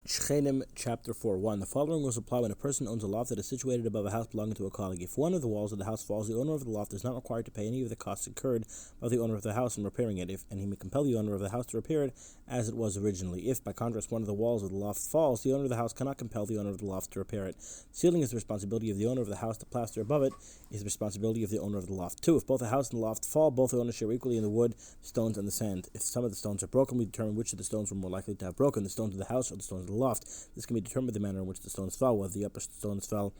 Shכenen, Chapter 4:1. The following will apply when a person owns a loft that is situated above a house belonging to a colleague. If one of the walls of the house falls, the owner of the loft is not required to pay any of the costs incurred by the owner of the house in repairing it, and he may compel the owner of the house to repair it as it was originally. If, by contrast, one of the walls of the loft falls, the owner of the house cannot compel the owner of the loft to repair it. Ceiling is the responsibility of the owner of the house. The plaster above it is the responsibility of the owner of the loft. 2. If both the house and the loft fall, both the owners share equally in the wood, stones, and the sand. If some of the stones are broken, we determine which of the stones were more likely to have broken, the stones of the house or the stones of the loft. This can be determined the manner in which the stones fell, whether the upper stones fell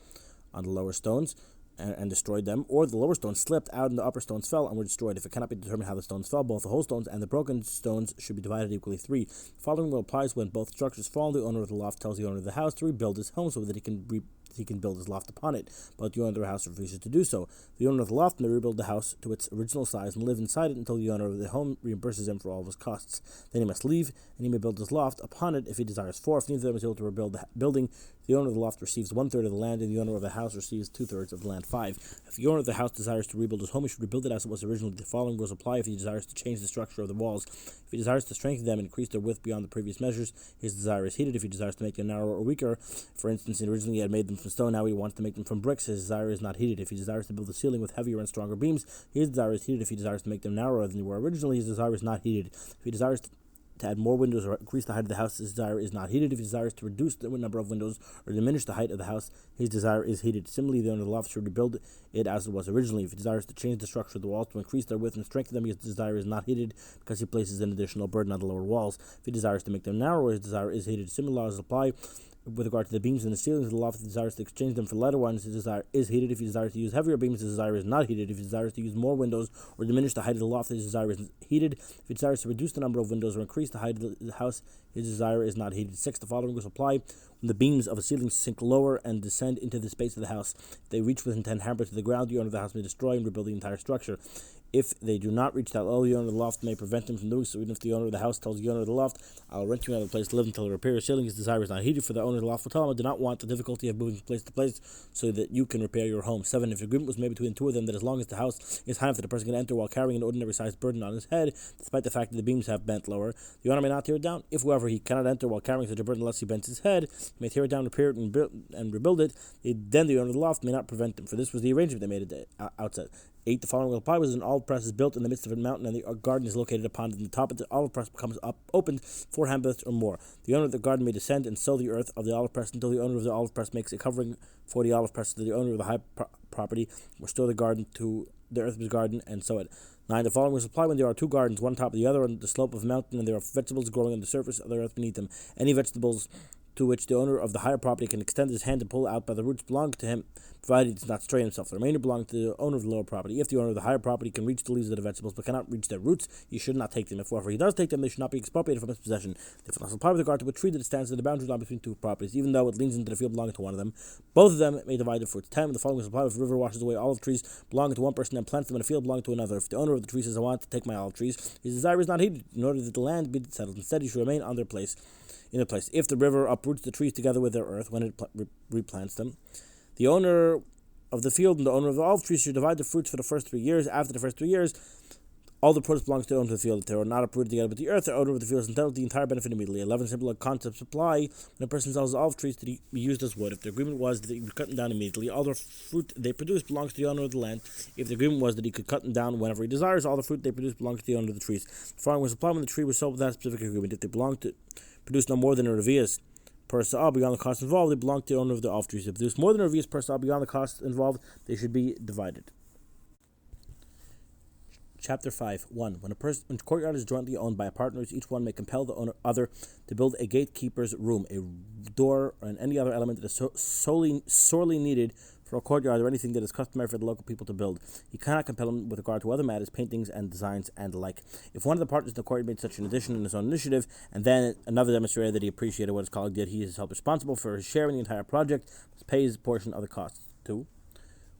on the lower stones and destroyed them, or the lower stones slipped out and the upper stones fell and were destroyed. If it cannot be determined how the stones fell, both the whole stones and the broken stones should be divided equally. 3. The following rule applies when both structures fall. The owner of the loft tells the owner of the house to rebuild his home so that he can build his loft upon it, but the owner of the house refuses to do so. The owner of the loft may rebuild the house to its original size and live inside it until the owner of the home reimburses him for all of his costs. Then he must leave, and he may build his loft upon it if he desires. 4. If neither of them is able to rebuild the building, the owner of the loft receives 1/3 of the land, and the owner of the house receives 2/3 of the land. 5. If the owner of the house desires to rebuild his home, he should rebuild it as it was originally. The following rules apply if he desires to change the structure of the walls. If he desires to strengthen them and increase their width beyond the previous measures, his desire is heeded. If he desires to make them narrower or weaker, for instance, originally he had made them from stone, now he wants to make them from bricks, his desire is not heeded. If he desires to build the ceiling with heavier and stronger beams, his desire is heeded. If he desires to make them narrower than they were originally, his desire is not heeded. If he desires to add more windows or increase the height of the house, his desire is not heeded. If he desires to reduce the number of windows or diminish the height of the house, his desire is heeded. Similarly, the owner of the loft should rebuild it as it was originally. If he desires to change the structure of the walls to increase their width and strengthen them, his desire is not heeded because he places an additional burden on the lower walls. If he desires to make them narrower, his desire is heeded. Similar laws apply with regard to the beams and the ceilings of the loft. If he desires to exchange them for lighter ones, his desire is heeded. If he desires to use heavier beams, his desire is not heeded. If he desires to use more windows or diminish the height of the loft, his desire is heeded. If he desires to reduce the number of windows or increase the height of the house, his desire is not heeded. 6. The following rules apply when the beams of a ceiling sink lower and descend into the space of the house. If they reach within 10 handbreadths of the ground, the owner of the house may destroy and rebuild the entire structure. If they do not reach that low, the owner of the loft may prevent him from doing so. Even if the owner of the house tells the owner of the loft, "I'll rent you another place to live until I repair your ceiling," his desire is not heeded, for the owner of the loft will tell him, "I do not want the difficulty of moving from place to place so that you can repair your home." 7. If agreement was made between the two of them that as long as the house is high enough that a person can enter while carrying an ordinary sized burden on his head, despite the fact that the beams have bent lower, the owner may not tear it down. If, however, he cannot enter while carrying such a burden unless he bends his head, he may tear it down, repair it, and rebuild it. Then the owner of the loft may not prevent him, for this was the arrangement they made at the outset. 8. The following will apply was an olive press is built in the midst of a mountain and the garden is located upon it. And the top of the olive press becomes opened 4 handbreadths or more. The owner of the garden may descend and sow the earth of the olive press until the owner of the olive press makes a covering for the olive press. So the owner of the high property will restore the garden to the earth of his garden and sow it. 9. The following will apply when there are 2 gardens, one on top of the other on the slope of a mountain, and there are vegetables growing on the surface of the earth beneath them. Any vegetables to which the owner of the higher property can extend his hand and pull out by the roots belong to him, provided he does not stray himself. The remainder belong to the owner of the lower property. If the owner of the higher property can reach the leaves of the vegetables but cannot reach their roots, he should not take them. If, however, he does take them, they should not be expropriated from his possession. They will also apply with regard to a tree that stands in the boundary line between 2 properties, even though it leans into the field belonging to one of them. Both of them may divide their fruits. 10. The following is applied if a river washes away olive trees belonging to one person and plants them in a field belonging to another. If the owner of the tree says, "I want to take my olive trees," his desire is not heeded, in order that the land be settled. Instead, he should remain on their place. If the river uproots the trees together with their earth when it replants them, the owner of the field and the owner of the olive trees should divide the fruits for the first 3 years. After the first 3 years, all the produce belongs to the owner of the field. If they are not uprooted together with the earth, the owner of the field is entitled to the entire benefit immediately. 11. Simple concepts apply when a person sells olive trees to be used as wood. If the agreement was that he would cut them down immediately, all the fruit they produce belongs to the owner of the land. If the agreement was that he could cut them down whenever he desires, all the fruit they produce belongs to the owner of the trees. The following was applied when the tree was sold without a specific agreement. If they belonged to produce no more than a revius per saw beyond the cost involved, they belong to the owner of the olive trees. If they produce more than a revius per saw beyond the cost involved, they should be divided. Chapter 5. 1. When a courtyard is jointly owned by partners, each one may compel the other to build a gatekeeper's room, a door, or any other element that is sorely needed for a courtyard or anything that is customary for the local people to build. He cannot compel him with regard to other matters, paintings and designs and the like. If one of the partners in the courtyard made such an addition in his own initiative, and then another demonstrated that he appreciated what his colleague did, he is held responsible for his share in the entire project, must pay his portion of the costs. 2.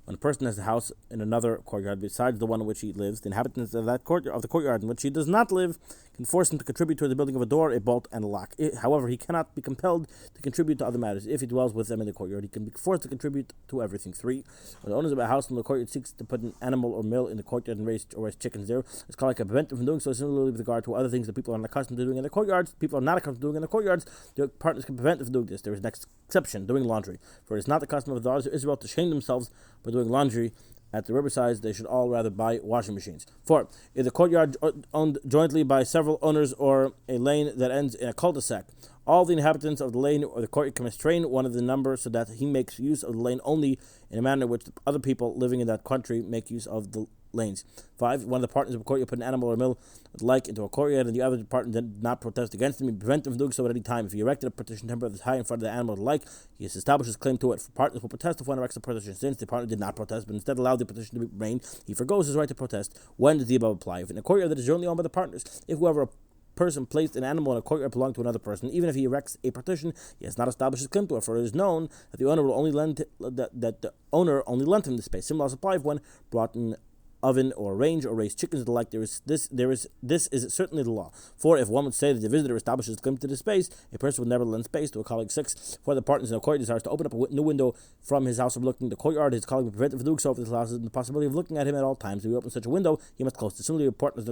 When a person has a house in another courtyard besides the one in which he lives, the inhabitants of the courtyard in which he does not live can force him to contribute to the building of a door, a bolt, and a lock. However, he cannot be compelled to contribute to other matters. If he dwells with them in the courtyard, he can be forced to contribute to everything. 3. When the owners of a house in the courtyard seeks to put an animal or mill in the courtyard and raise chickens there, it's called like a prevent them from doing so. Similarly, with regard to other things that people are not accustomed to doing in their courtyards, people are not accustomed to doing in their courtyards, their partners can prevent them from doing this. There is an exception, doing laundry. For it is not the custom of the daughters of Israel to shame themselves by doing laundry at the riversides. They should all rather buy washing machines. 4. If the courtyard owned jointly by several owners or a lane that ends in a cul-de-sac, all the inhabitants of the lane or the courtyard can restrain one of the number so that he makes use of the lane only in a manner in which other people living in that country make use of the lanes. 5. One of the partners of a courtyard put an animal or mill like into a courtyard, and the other partner did not protest against him. He prevent him from doing so at any time. If he erected a partition temper that is high in front of the animal or the like, he has established his claim to it. For partners will protest if one erects a partition. Since the partner did not protest, but instead allowed the partition to be remain, he forgoes his right to protest. When does the above apply? If in a courtyard that is jointly owned by the partners, if whoever person placed an animal in a courtyard belonging to another person, even if he erects a partition, he has not established his claim to it, for it is known that the owner will only lend that the owner only lent him the space. Similar laws apply if one brought an oven or range or raised chickens and the like. This is certainly the law. 4. If one would say that the visitor establishes claim to the space, a person would never lend space to a colleague. 6. For the partners in a courtyard desires to open up a new window from his house overlooking the courtyard, his colleague will prevent him from doing so if this allows him the possibility of looking at him at all times. If he opens such a window, he must close it. Similarly, partners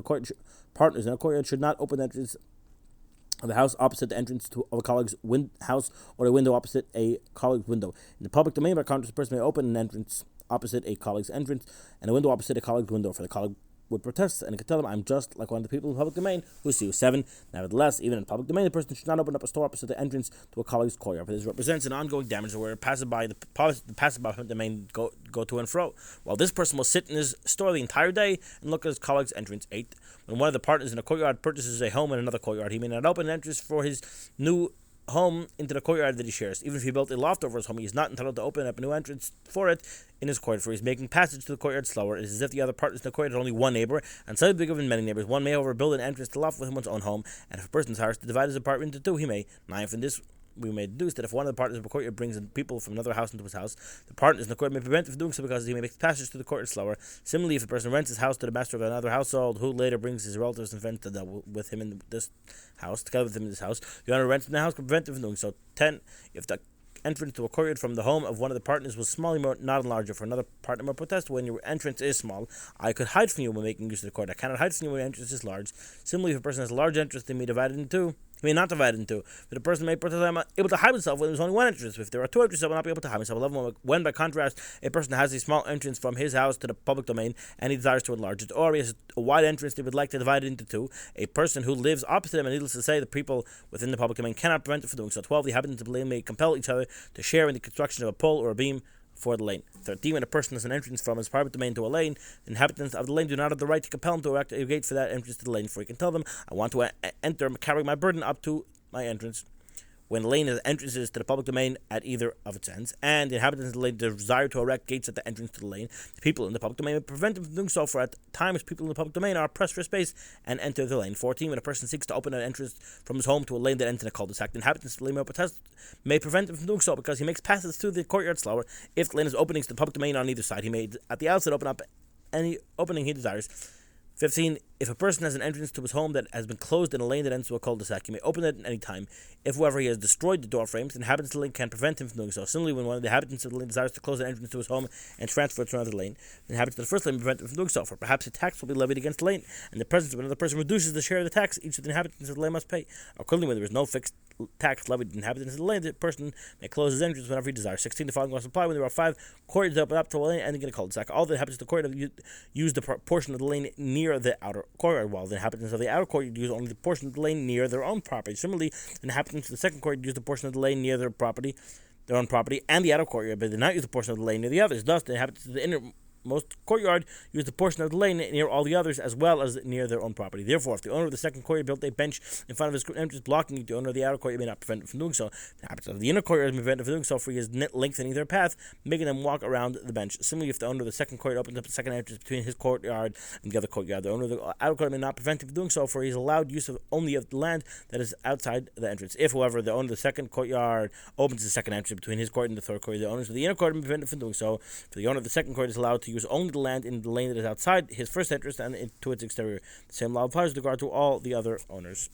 in a courtyard should not open the entrance of the house opposite the entrance of a colleague's house or a window opposite a colleague's window. In the public domain, by contrast, a person may open an entrance opposite a colleague's entrance and a window opposite a colleague's window, for the colleague would protest and could tell him, I'm just like one of the people in the public domain who sue. 7. Nevertheless, even in the public domain, the person should not open up a store opposite the entrance to a colleague's courtyard, for this represents an ongoing damage where the passerby domain go to and fro, while this person will sit in his store the entire day and look at his colleague's entrance. 8. When one of the partners in a courtyard purchases a home in another courtyard, he may not open an entrance for his new home into the courtyard that he shares. Even if he built a loft over his home, he is not entitled to open up a new entrance for it in his courtyard, for he is making passage to the courtyard slower. It is as if the other partners in the courtyard had only one neighbor, and so be given many neighbors. One may overbuild an entrance to the loft within one's own home, and if a person desires to divide his apartment into 2, he may. 9. From this we may deduce that if one of the partners of the courtyard brings in people from another house into his house, the partners in the courtyard may prevent him from doing so because he may make passage to the courtyard slower. Similarly, if a person rents his house to the master of another household, who later brings his relatives and friends to together with him in this house, the owner rents in the house can prevent him from doing so. 10. If the entrance to a courtyard from the home of one of the partners was small, not larger. For another partner may protest, when your entrance is small, I could hide from you when making use of the courtyard. I cannot hide from you when your entrance is large. Similarly, if a person has a large entrance, they may divide it in 2. He may not divide it in 2. But a person may protest, I'm able to hide himself when there's only one entrance. If there are 2 entrances, I will not be able to hide myself. 11. When, by contrast, a person has a small entrance from his house to the public domain and he desires to enlarge it, or he has a wide entrance they would like to divide it into 2, a person who lives opposite him, and needless to say, the people within the public domain cannot prevent it from doing so. 12. The inhabitants of the lane may compel each other to share in the construction of a pole or a beam for the lane. 13. When a person has an entrance from his private domain to a lane, the inhabitants of the lane do not have the right to compel him to erect a gate for that entrance to the lane, for he can tell them, I want to enter, carrying my burden up to my entrance. When the lane has entrances to the public domain at either of its ends, and the inhabitants of the lane desire to erect gates at the entrance to the lane, the people in the public domain may prevent them from doing so, for at times people in the public domain are pressed for space and enter the lane. 14. When a person seeks to open an entrance from his home to a lane that ends in a cul-de-sac, the inhabitants of the lane may prevent him from doing so, because he makes passes through the courtyard slower. If the lane has openings to the public domain on either side, he may at the outset open up any opening he desires. 15. If a person has an entrance to his home that has been closed in a lane that ends to a cul-de-sac, he may open it at any time. If, however, he has destroyed the door frames, the inhabitants of the lane can prevent him from doing so. Similarly, when one of the inhabitants of the lane desires to close an entrance to his home and transfer it to another lane, the inhabitants of the first lane prevent him from doing so, for perhaps a tax will be levied against the lane, and the presence of another person reduces the share of the tax each of the inhabitants of the lane must pay. Accordingly, when there is no fixed tax levied to the inhabitants of the lane, the person may close his entrance whenever he desires. 16. The following laws apply when there are 5 courtyards that open up to a lane ending in a cul-de-sac. All the inhabitants of the courtyard use the portion of the lane near the outer courtyard, while the inhabitants of the outer courtyard use only the portion of the lane near their own property. Similarly, the inhabitants of the second courtyard use the portion of the lane near their own property, and the outer courtyard, but they do not use the portion of the lane near the others. Thus, the inhabitants of the innermost courtyard use the portion of the lane near all the others, as well as near their own property. Therefore, if the owner of the second courtyard built a bench in front of his entrance blocking the owner of the outer courtyard may not prevent him from doing so. The inhabitants of the inner courtyard may prevent him from doing so, for he is lengthening their path, making them walk around the bench. Similarly, if the owner of the second courtyard opens up the second entrance between his courtyard and the other courtyard, the owner of the outer courtyard may not prevent him from doing so, for he is allowed use of only of the land that is outside the entrance. If, however, the owner of the second courtyard opens the second entrance between his courtyard and the third courtyard, the owners of the inner courtyard may prevent him from doing so, for the owner of the second courtyard is allowed to use use only the land in the lane that is outside his first interest and to its exterior. The same law applies with regard to all the other owners.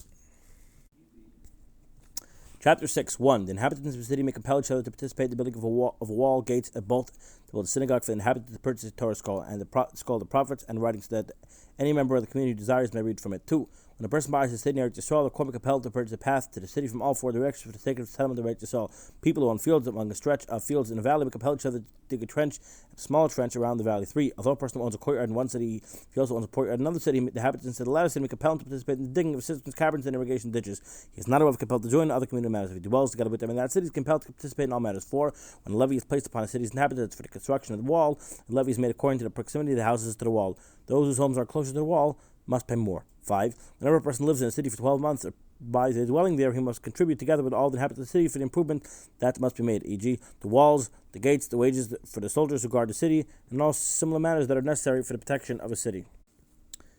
Chapter 6. 1. The inhabitants of the city may compel each other to participate in the building of a wall, gates, and both to build a synagogue for the inhabitants to purchase a Torah scroll and the scroll of the prophets and writings so that any member of the community who desires may read from it. 2. When a person buys a city in Eretz Yisrael, the court may compel to purchase a path to the city from all four directions for the sake of the settlement of Eretz Yisrael. People who own fields among a stretch of fields in a valley may compel each other to dig a trench, a smaller trench around the valley. 3. Although a person owns a courtyard in one city, he also owns a courtyard in another city. The inhabitants of the latter city may compel him to participate in the digging of citizens' caverns and irrigation ditches. He is not, however, compelled to join other community matters. If he dwells together with them in that city, he is compelled to participate in all matters. 4. When a levy is placed upon a city's inhabitants for the construction of the wall, the levy is made according to the proximity of the houses to the wall. Those whose homes are closer to the wall must pay more. 5. Whenever a person lives in a city for 12 months or buys a dwelling there, he must contribute together with all the inhabitants of the city for the improvement that must be made, e.g., the walls, the gates, the wages for the soldiers who guard the city, and all similar matters that are necessary for the protection of a city.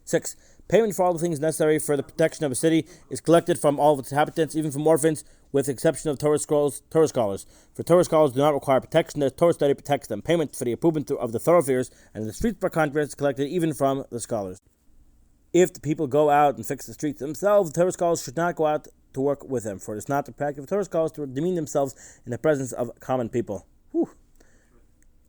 6. Payment for all the things necessary for the protection of a city is collected from all of its inhabitants, even from orphans, with the exception of Torah scholars. For Torah scholars do not require protection, the Torah study protects them. Payment for the improvement of the thoroughfares and the streets, by contrast, is collected even from the scholars. If the people go out and fix the streets themselves, the Torah scholars should not go out to work with them, for it is not the practice of Torah scholars to demean themselves in the presence of common people.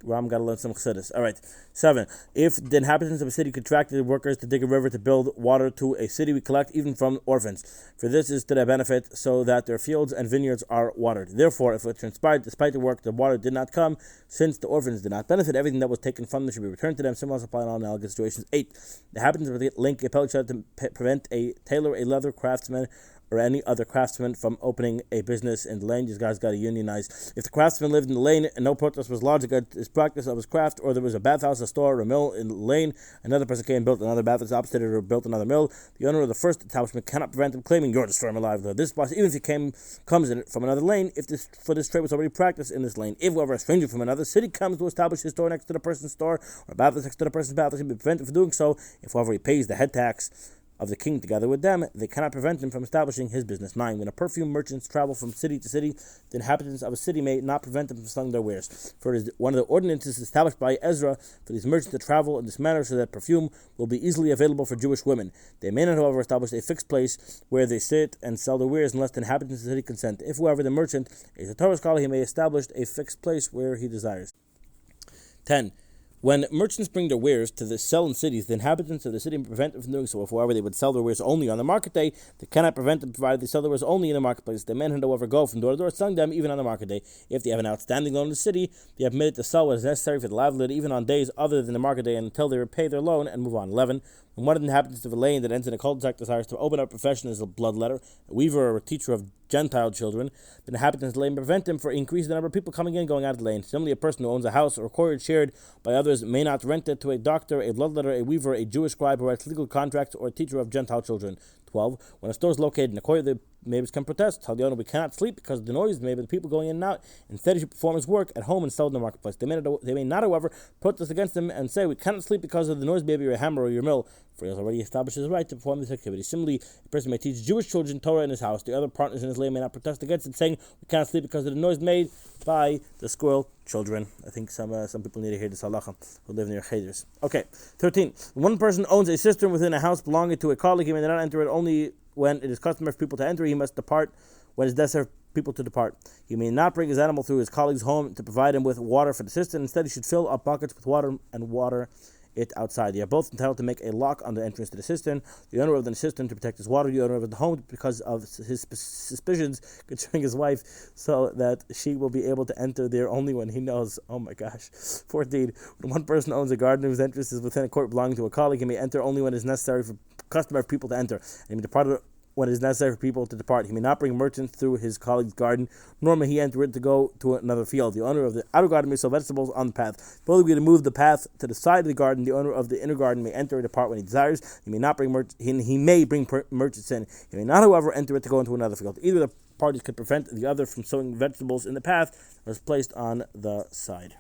Ram got to learn some chassidus. All right. 7. If the inhabitants of a city contracted workers to dig a river to build water to a city, we collect even from orphans. For this is to their benefit, so that their fields and vineyards are watered. Therefore, if it transpired despite the work, the water did not come, since the orphans did not benefit, everything that was taken from them should be returned to them. Similar apply in all analogous situations. 8. The inhabitants of the link compel each other to prevent a tailor, a leather craftsman, or any other craftsman from opening a business in the lane. These guys got to unionize. If the craftsman lived in the lane and no protest was lodged against his practice of his craft, or there was a bathhouse, a store, or a mill in the lane, another person came and built another bathhouse opposite it or built another mill, the owner of the first establishment cannot prevent him claiming, "You're destroying my livelihood." This boss, even if he comes in from another lane, if this trade was already practiced in this lane. If, however, a stranger from another city comes to establish his store next to the person's store, or a bathhouse next to the person's bathhouse, he will be prevented from doing so. If, however, he pays the head tax of the king together with them, they cannot prevent him from establishing his business. 9. When a perfume merchants travel from city to city, the inhabitants of a city may not prevent them from selling their wares. For it is one of the ordinances established by Ezra for these merchants to travel in this manner so that perfume will be easily available for Jewish women. They may not, however, establish a fixed place where they sit and sell their wares unless the inhabitants of the city consent. If, however, the merchant is a Torah scholar, he may establish a fixed place where he desires. 10. When merchants bring their wares to sell in cities, the inhabitants of the city may prevent them from doing so. If, however, they would sell their wares only on the market day, they cannot prevent them, provided they sell their wares only in the marketplace. They may not, however, go from door to door selling them even on the market day. If they have an outstanding loan in the city, they are permitted to sell what is necessary for the livelihood even on days other than the market day until they repay their loan and move on. 11. When one of the inhabitants of a lane that ends in a cul-de-sac desires to open up a profession as a bloodletter, a weaver, or a teacher of Gentile children, the inhabitants of the lane prevent them from increasing the number of people coming in and going out of the lane. Similarly, a person who owns a house or a courtyard shared by others may not rent it to a doctor, a bloodletter, a weaver, a Jewish scribe who writes legal contracts, or a teacher of Gentile children. 12. When a store is located in a courtyard, the neighbors can protest. Tell the owner, "We cannot sleep because of the noise made by the people going in and out. Instead, he should perform his work at home and sell in the marketplace." They may not, however, protest against him and say, "We cannot sleep because of the noise made by your hammer or your mill," for he has already established his right to perform this activity. Similarly, a person may teach Jewish children Torah in his house. The other partners in his lane may not protest against it, saying, "We cannot sleep because of the noise made by the squirrel children." I think some people need to hear this halacha who live near cheder. Okay, 13. When one person owns a cistern within a house belonging to a colleague, he may not enter it only when it is customary for people to enter. He must depart when it is necessary for people to depart. He may not bring his animal through his colleague's home to provide him with water for the cistern. Instead, he should fill up buckets with water and water it outside. They are both entitled to make a lock on the entrance to the cistern. The owner of the cistern to protect his water, the owner of the home because of his suspicions concerning his wife, so that she will be able to enter there only when he knows. Oh my gosh. 14. When one person owns a garden whose entrance is within a court belonging to a colleague, he may enter only when it is necessary for customary people to enter, and he may depart when it is necessary for people to depart. He may not bring merchants through his colleague's garden, nor may he enter it to go to another field. The owner of the outer garden may sow vegetables on the path. If only we to move the path to the side of the garden, the owner of the inner garden may enter or depart when he desires. He may not bring he may bring merchants in. He may not, however, enter it to go into another field. Either of the parties could prevent the other from sowing vegetables in the path that was placed on the side.